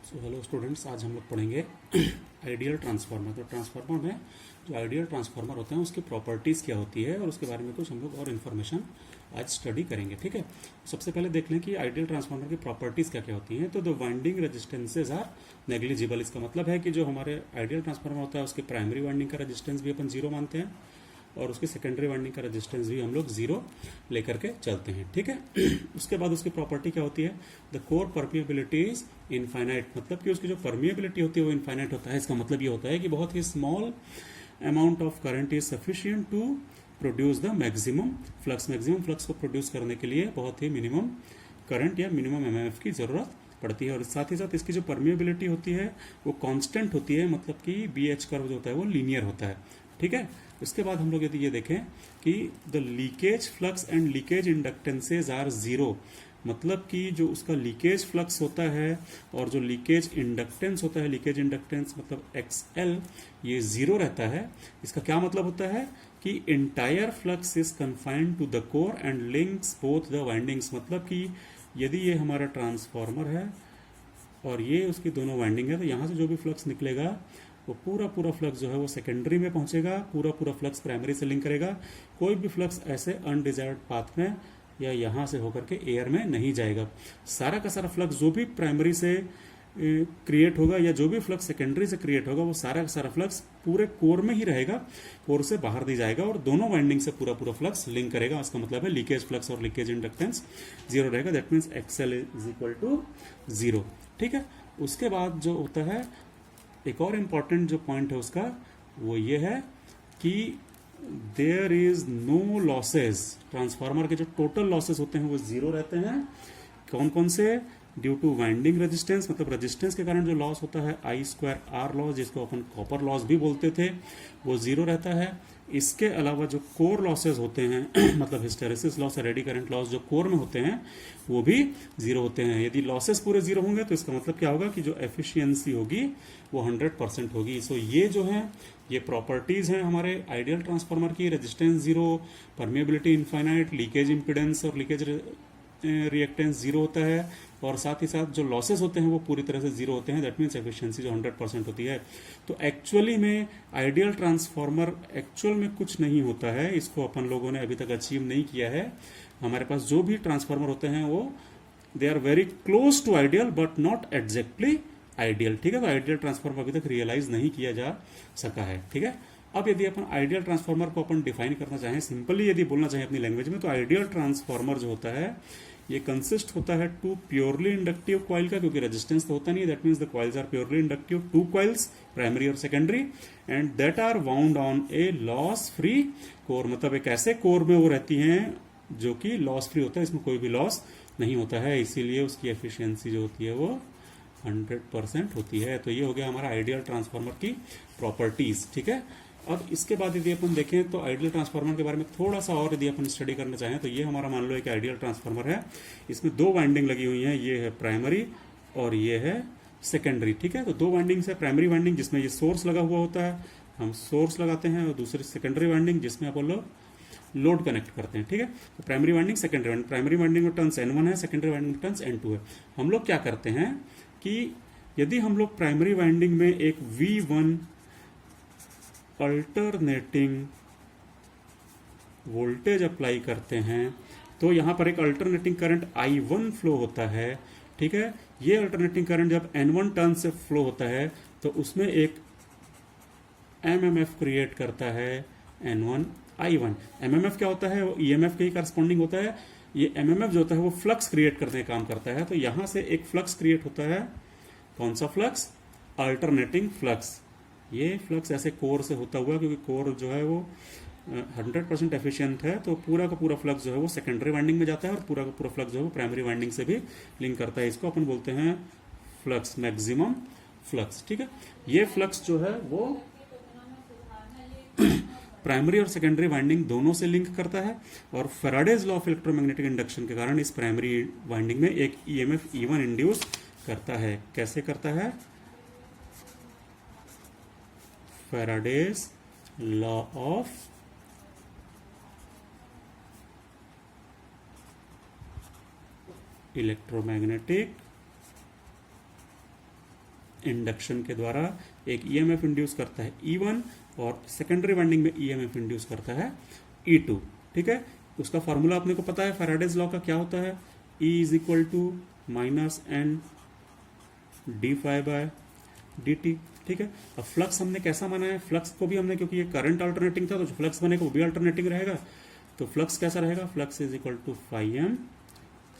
So hello students, आज हम लोग पढ़ेंगे आइडियल ट्रांसफार्मर। तो ट्रांसफार्मर में जो आइडियल ट्रांसफार्मर होते हैं उसकी प्रॉपर्टीज़ क्या होती है और उसके बारे में कुछ हम लोग और इन्फॉर्मेशन आज स्टडी करेंगे। ठीक है, सबसे पहले देख लें कि आइडियल ट्रांसफार्मर की प्रॉपर्टीज़ क्या क्या होती हैं। तो the winding resistances are negligible. इसका मतलब है कि जो हमारे आइडियल ट्रांसफार्मर होता है उसके प्राइमरी वाइंडिंग का रेजिस्टेंस भी अपन जीरो मानते हैं और उसके सेकेंडरी वाइंडिंग का रेजिस्टेंस भी हम लोग जीरो लेकर के चलते हैं। ठीक है, उसके बाद उसकी प्रॉपर्टी क्या होती है, the core permeability is infinite. मतलब कि उसकी जो परमिएबिलिटी होती है वो इनफाइनाइट होता है। इसका मतलब ये होता है कि बहुत ही small amount of current is sufficient to produce the maximum flux. Maximum flux को प्रोड्यूस करने के लिए बहुत ही मिनिमम करंट या मिनिमम एमएमएफ की जरूरत पड़ती है। और साथ ही साथ इसकी जो परमिएबिलिटी होती है वो कांस्टेंट होती है, मतलब कि बीएच कर्व जो होता है वो लीनियर होता है। ठीक है, उसके बाद हम लोग यदि ये देखें कि the leakage flux and leakage inductances are zero. मतलब कि जो उसका लीकेज फ्लक्स होता है और जो लीकेज इंडक्टेंस होता है, लीकेज इंडक्टेंस मतलब एक्सएल, ये जीरो रहता है। इसका क्या मतलब होता है कि entire flux is confined to the core and links both the windings. मतलब कि यदि ये हमारा ट्रांसफार्मर है और ये उसकी दोनों वाइंडिंग है तो यहाँ से जो भी फ्लक्स निकलेगा वो पूरा फ्लक्स जो है वो सेकेंडरी में पहुंचेगा, पूरा फ्लक्स प्राइमरी से लिंक करेगा। कोई भी फ्लक्स ऐसे अनडिजायर्ड पाथ में या यहाँ से होकर के एयर में नहीं जाएगा। सारा का सारा फ्लक्स जो भी प्राइमरी से क्रिएट होगा या जो भी फ्लक्स सेकेंडरी से क्रिएट होगा वो सारा का सारा फ्लक्स पूरे कोर में ही रहेगा, कोर से बाहर नहीं जाएगा और दोनों वाइंडिंग से पूरा फ्लक्स लिंक करेगा। इसका मतलब है लीकेज फ्लक्स और लीकेज इंडक्टेंस जीरो रहेगा। That means XL is equal to zero. ठीक है, उसके बाद जो होता है एक और इम्पॉर्टेंट जो पॉइंट है उसका वो ये है कि there is no losses. Transformer के जो टोटल लॉसेस होते हैं वो जीरो रहते हैं। कौन कौन से? ड्यू टू वाइंडिंग रेजिस्टेंस, मतलब रेजिस्टेंस के कारण जो लॉस होता है आई स्क्वायर आर लॉस, जिसको अपन कॉपर लॉस भी बोलते थे, वो जीरो रहता है। इसके अलावा जो कोर लॉसेज होते हैं मतलब हिस्टेरेसिस लॉस और एडी करंट लॉस जो कोर में होते हैं वो भी जीरो होते हैं। यदि लॉसेस पूरे जीरो होंगे तो इसका मतलब क्या होगा कि जो एफिशिएंसी होगी वो 100% होगी। सो ये जो है ये प्रॉपर्टीज हैं हमारे आइडियल ट्रांसफार्मर की। Resistance zero, permeability infinite, leakage impedance और लीकेज रिएक्टेंस जीरो होता है और साथ ही साथ जो लॉसेस होते हैं वो पूरी तरह से जीरो होते हैं। दैट मीन्स एफिशिएंसी जो 100% होती है। तो एक्चुअली में आइडियल ट्रांसफार्मर एक्चुअल में कुछ नहीं होता है, इसको अपन लोगों ने अभी तक अचीव नहीं किया है। हमारे पास जो भी ट्रांसफार्मर होते हैं वो they are very close to ideal but not exactly ideal. ठीक है, तो आइडियल ट्रांसफार्मर अभी तक रियलाइज नहीं किया जा सका है। ठीक है, अब यदि अपन आइडियल ट्रांसफार्मर को अपन डिफाइन करना चाहें, सिंपली यदि बोलना चाहें अपनी लैंग्वेज में, तो आइडियल ट्रांसफार्मर जो होता है ये कंसिस्ट होता है टू प्योरली इंडक्टिव कॉइल का, क्योंकि रेजिस्टेंस तो होता नहीं है। That means the coils are purely inductive, two coils primary और secondary, and that are wound on a loss free core. मतलब एक ऐसे कोर में वो रहती हैं जो कि लॉस फ्री होता है, इसमें कोई भी लॉस नहीं होता है, इसीलिए उसकी एफिशिएंसी जो होती है वो 100% होती है। तो ये हो गया हमारा आइडियल ट्रांसफार्मर की प्रॉपर्टीज। ठीक है, अब इसके बाद यदि अपन देखें तो आइडियल ट्रांसफार्मर के बारे में थोड़ा सा और यदि अपन स्टडी करना चाहें तो ये हमारा मान लो एक आइडियल ट्रांसफार्मर है। इसमें दो वाइंडिंग लगी हुई है, ये है प्राइमरी और ये है सेकेंडरी। ठीक है, तो दो वाइंडिंग्स है, प्राइमरी वाइंडिंग जिसमें ये सोर्स लगा हुआ होता है, हम सोर्स लगाते हैं, और दूसरी सेकेंडरी वाइंडिंग जिसमें अपन लोग लोड कनेक्ट करते हैं। ठीक है, तो primary winding, secondary winding, primary winding में टर्न्स N1 है, सेकेंडरी वाइंडिंग में टर्न्स N2 है। हम लोग क्या करते हैं कि यदि हम लोग प्राइमरी वाइंडिंग में एक V1 अल्टरनेटिंग वोल्टेज अप्लाई करते हैं तो यहां पर एक अल्टरनेटिंग करंट I1 फ्लो होता है। ठीक है, ये अल्टरनेटिंग करंट जब N1 टर्न से फ्लो होता है तो उसमें एक MMF क्रिएट करता है N1 I1। MMF क्या होता है? वो EMF के ही करस्पॉन्डिंग होता है। ये MMF जो होता है वो फ्लक्स क्रिएट करने का काम करता है। तो यहां से एक फ्लक्स क्रिएट होता है, कौन सा फ्लक्स? Alternating flux. ये फ्लक्स ऐसे कोर से होता हुआ, क्योंकि कोर जो है वो 100% एफिशिएंट है, तो पूरा का पूरा फ्लक्स जो है वो सेकेंडरी वाइंडिंग में जाता है और पूरा का पूरा फ्लक्स जो है वो प्राइमरी वाइंडिंग से भी लिंक करता है। इसको अपन बोलते हैं फ्लक्स, मैक्सिमम फ्लक्स। ठीक है, ये फ्लक्स जो है वो प्राइमरी और सेकेंडरी वाइंडिंग दोनों से लिंक करता है और Faraday's law of electromagnetic induction के कारण इस प्राइमरी वाइंडिंग में एक EMF E1 इंड्यूस करता है। कैसे करता है? Faraday's law of electromagnetic induction के द्वारा एक ईएमएफ इंड्यूस करता है E1 और सेकेंडरी वाइंडिंग में ईएमएफ इंड्यूस करता है E2। ठीक है, उसका फॉर्मूला अपने को पता है, फैराडेज लॉ का क्या होता है, E is equal to minus N D five by D T. ठीक है, अब फ्लक्स हमने कैसा माना है, फ्लक्स को भी हमने, क्योंकि ये करंट अल्टरनेटिंग था तो जो फ्लक्स बनेगा वो भी अल्टरनेटिंग रहेगा, तो फ्लक्स कैसा रहेगा, flux is equal to phi M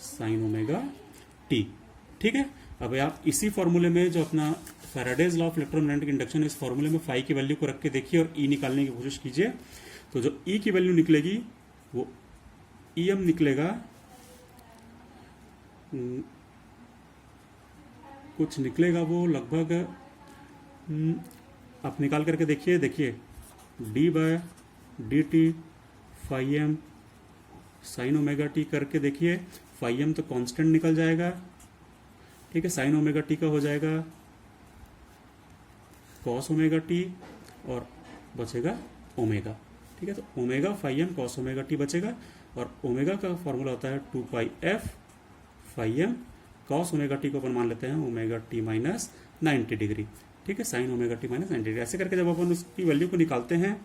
sine omega T. ठीक है, अब आप इसी फॉर्मूले में जो अपना Faraday's law of electromagnetic induction है, इस फॉर्मूले में फाई की वैल्यू को रख के देखिए और ई निकालने की कोशिश कीजिए। तो जो ई की वैल्यू निकलेगी वो ई एम निकलेगा, कुछ निकलेगा वो लगभग, आप निकाल करके देखिए D by D T phi M sine omega T करके देखिए, फाई एम तो कांस्टेंट निकल जाएगा। ठीक है, साइन ओमेगा टी का हो जाएगा कॉस ओमेगा टी और बचेगा ओमेगा। ठीक है, तो omega phi M cos omega t बचेगा और ओमेगा का फॉर्मूला होता है 2 pi f phi M cos omega T को अपन मान लेते हैं ओमेगा टी माइनस 90 डिग्री। ठीक है, sign omega T minus 90 degree. ऐसे करके जब अपन उसकी वैल्यू को निकालते हैं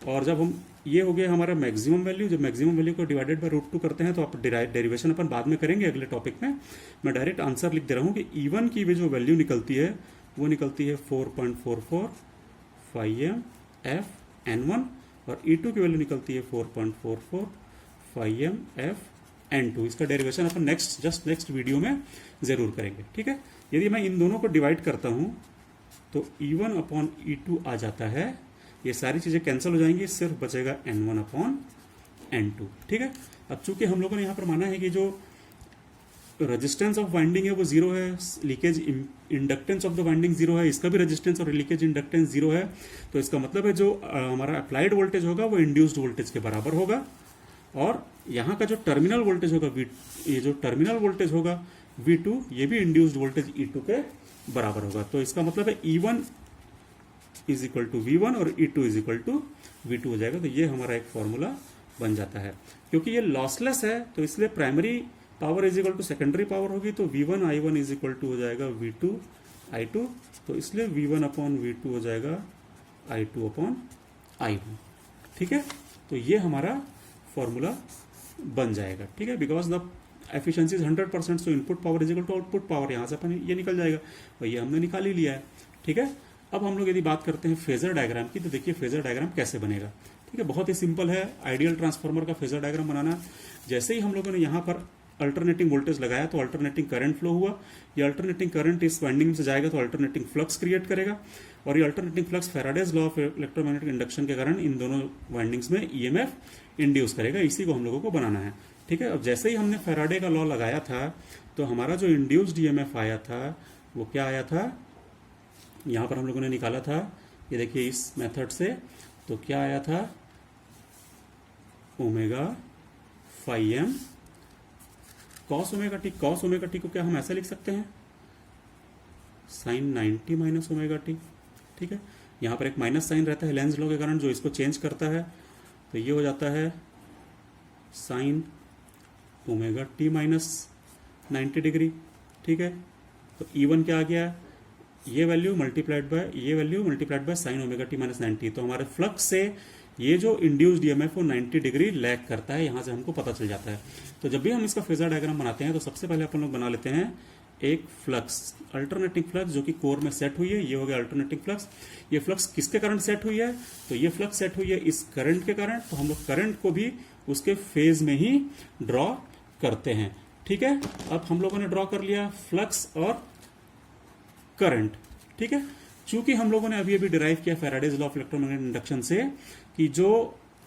और जब हम, ये हो गया हमारा मैक्सिमम वैल्यू, जब मैक्सिमम वैल्यू को डिवाइडेड बाय रूट 2 करते हैं तो आप डेरिवेशन अपन बाद में करेंगे अगले टॉपिक में। मैं डायरेक्ट आंसर लिख दे रहा हूँ कि E1 की भी जो वैल्यू निकलती है वो निकलती है 4.44 फाई एम एफ N1 और E2 की वैल्यू निकलती है 4.44 फाई एम एफ N2। इसका डेरिवेशन अपन नेक्स्ट वीडियो में जरूर करेंगे। ठीक है, यदि मैं इन दोनों को डिवाइड करता हूं तो E1 अपॉन E2 आ जाता है, ये सारी चीजें कैंसिल हो जाएंगी, सिर्फ बचेगा N1 अपॉन N2। ठीक है, अब चूंकि हम लोगों ने यहां पर माना है कि जो रेजिस्टेंस ऑफ वाइंडिंग है वो जीरो है, leakage inductance of the winding zero है, इसका भी रेजिस्टेंस और लीकेज इंडक्टेंस जीरो है, तो इसका मतलब है जो हमारा अप्लाइड वोल्टेज होगा वो इंड्यूस्ड वोल्टेज के बराबर होगा और यहाँ का जो टर्मिनल वोल्टेज होगा ये जो टर्मिनल वोल्टेज होगा V2, ये भी इंड्यूस्ड वोल्टेज E2 के बराबर होगा। तो इसका मतलब है E1 is equal to V1 और E2 is equal to V2 हो जाएगा। तो ये हमारा एक फॉर्मूला बन जाता है। क्योंकि ये लॉसलेस है तो इसलिए primary power is equal to secondary power होगी, तो V1 I1 is equal to हो जाएगा V2 I2, तो इसलिए V1 अपॉन V2 हो जाएगा I2 अपॉन I1। ठीक है, तो ये हमारा फॉर्मूला बन जाएगा। ठीक है, because the efficiency is 100%, so input power is equal to output power, यहाँ से अपन ये निकल जाएगा और ये हमने निकाल ही लिया है। ठीक है, अब हम लोग यदि बात करते हैं फेजर डायग्राम की, तो देखिए फेजर डायग्राम कैसे बनेगा। ठीक है, बहुत ही सिंपल है आइडियल ट्रांसफार्मर का फेजर डायग्राम बनाना। जैसे ही हम लोगों ने यहाँ पर अल्टरनेटिंग वोल्टेज लगाया तो अल्टरनेटिंग करंट फ्लो हुआ, ये अल्टरनेटिंग करंट इस वाइंडिंग से जाएगा तो अल्टरनेटिंग फ्लक्स क्रिएट करेगा और ये alternating flux Faraday's law of electromagnetic induction के कारण इन दोनों वाइंडिंग्स में ईएमएफ इंड्यूस करेगा। इसी को हम लोगों को बनाना है। ठीक है, अब जैसे ही हमने फैराडे का लॉ लगाया था तो हमारा जो इंड्यूस्ड ईएमएफ आया था वो क्या आया था, यहाँ पर हम लोगों ने निकाला था, ये देखिए इस मेथड से, तो क्या आया था omega phi M cos omega T. Cos omega T को क्या हम ऐसा लिख सकते हैं, साइन 90 माइनस ओमेगा टी। ठीक है, यहाँ पर एक माइनस साइन रहता है लेंस लॉ के कारण जो इसको चेंज करता है, तो ये हो जाता है sign omega T minus 90 degree. ठीक है, तो E1 क्या आ गया, ये value multiplied by sine omega T minus 90। तो हमारे फ्लक्स से ये जो इंड्यूस्ड ईएमएफ वो 90 डिग्री लैग करता है, यहां से हमको पता चल जाता है। तो जब भी हम इसका फेजर डायग्राम बनाते हैं तो सबसे पहले अपन लोग बना लेते हैं एक फ्लक्स, अल्टरनेटिंग फ्लक्स जो कि कोर में सेट हुई है। ये हो गया अल्टरनेटिंग फ्लक्स। ये फ्लक्स किसके कारण सेट हुई है, तो ये फ्लक्स सेट हुई है इस करंट के कारण, तो हम लोग करंट को भी उसके फेज में ही ड्रॉ करते हैं। ठीक है, अब हम लोगों ने ड्रॉ कर लिया फ्लक्स और करंट। ठीक है, चूंकि हम लोगों ने अभी डिराइव किया Faraday's law of electromagnetic induction से कि जो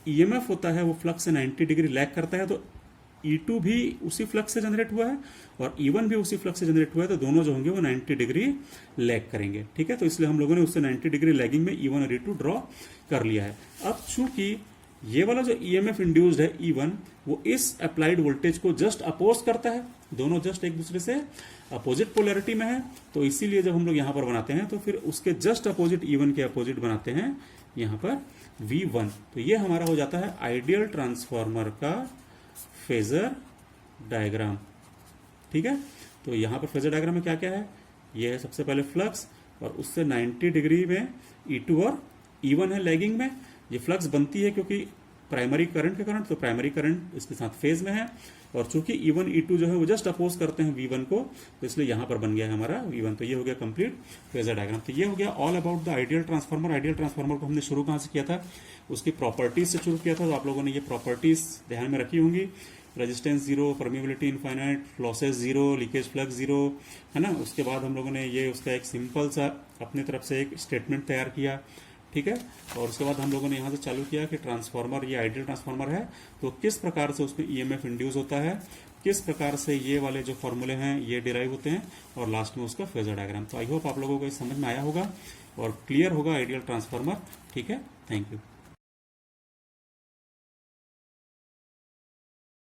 ईएमएफ होता है वो फ्लक्स से 90 डिग्री लैग करता है, तो E2 भी उसी फ्लक्स से जनरेट हुआ है और E1 भी उसी फ्लक्स से जनरेट हुआ है, तो दोनों जो होंगे वो 90 डिग्री लैग करेंगे। ठीक है, तो इसलिए हम लोगों ने उससे 90 डिग्री लैगिंग में E1 और E2 ड्रॉ कर लिया है। अब चूंकि ये वाला जो ईएमएफ इंड्यूस्ड है E1 वो इस अप्लाइड वोल्टेज को जस्ट अपोज करता है, दोनों जस्ट एक दूसरे से अपोजिट पोलैरिटी में है, तो इसीलिए जब हम लोग यहाँ पर बनाते हैं तो फिर उसके जस्ट अपोजिट E1 के अपोजिट बनाते हैं यहाँ पर V1। तो ये हमारा हो जाता है आइडियल ट्रांसफार्मर का फेजर डायग्राम। ठीक है, तो यहाँ पर फेजर डायग्राम में क्या क्या है, ये है सबसे पहले फ्लक्स, और उससे 90 डिग्री में E2 और E1 है लैगिंग में। ये फ्लक्स बनती है क्योंकि प्राइमरी करंट के कारण, तो प्राइमरी करंट इसके साथ फेज में है, और चूंकि E1 E2 जो है वो जस्ट अपोज करते हैं V1 को, तो इसलिए यहां पर बन गया है हमारा V1। तो ये हो गया कंप्लीट फेजर डायग्राम। तो ये हो गया all about the ideal transformer. Ideal transformer को हमने शुरू कहां से किया था, उसकी प्रॉपर्टीज से शुरू किया था। तो आप लोगों ने ये प्रॉपर्टीज ध्यान में रखी होंगी, resistance zero, permeability infinite, losses zero, leakage flux zero, है ना। उसके बाद हम लोगों ने ये उसका एक सिंपल सा अपनी तरफ से एक स्टेटमेंट तैयार किया, ठीक है। और उसके बाद हम लोगों ने यहाँ से चालू किया कि ट्रांसफार्मर ये आइडियल ट्रांसफार्मर है तो किस प्रकार से उसमें ईएमएफ इंड्यूस होता है, किस प्रकार से ये वाले जो फॉर्मूले हैं ये डिराइव होते हैं, और लास्ट में उसका फेजर डायग्राम। तो आई होप आप लोगों को समझ में आया होगा और क्लियर होगा आइडियल ट्रांसफार्मर, ठीक है। Thank you.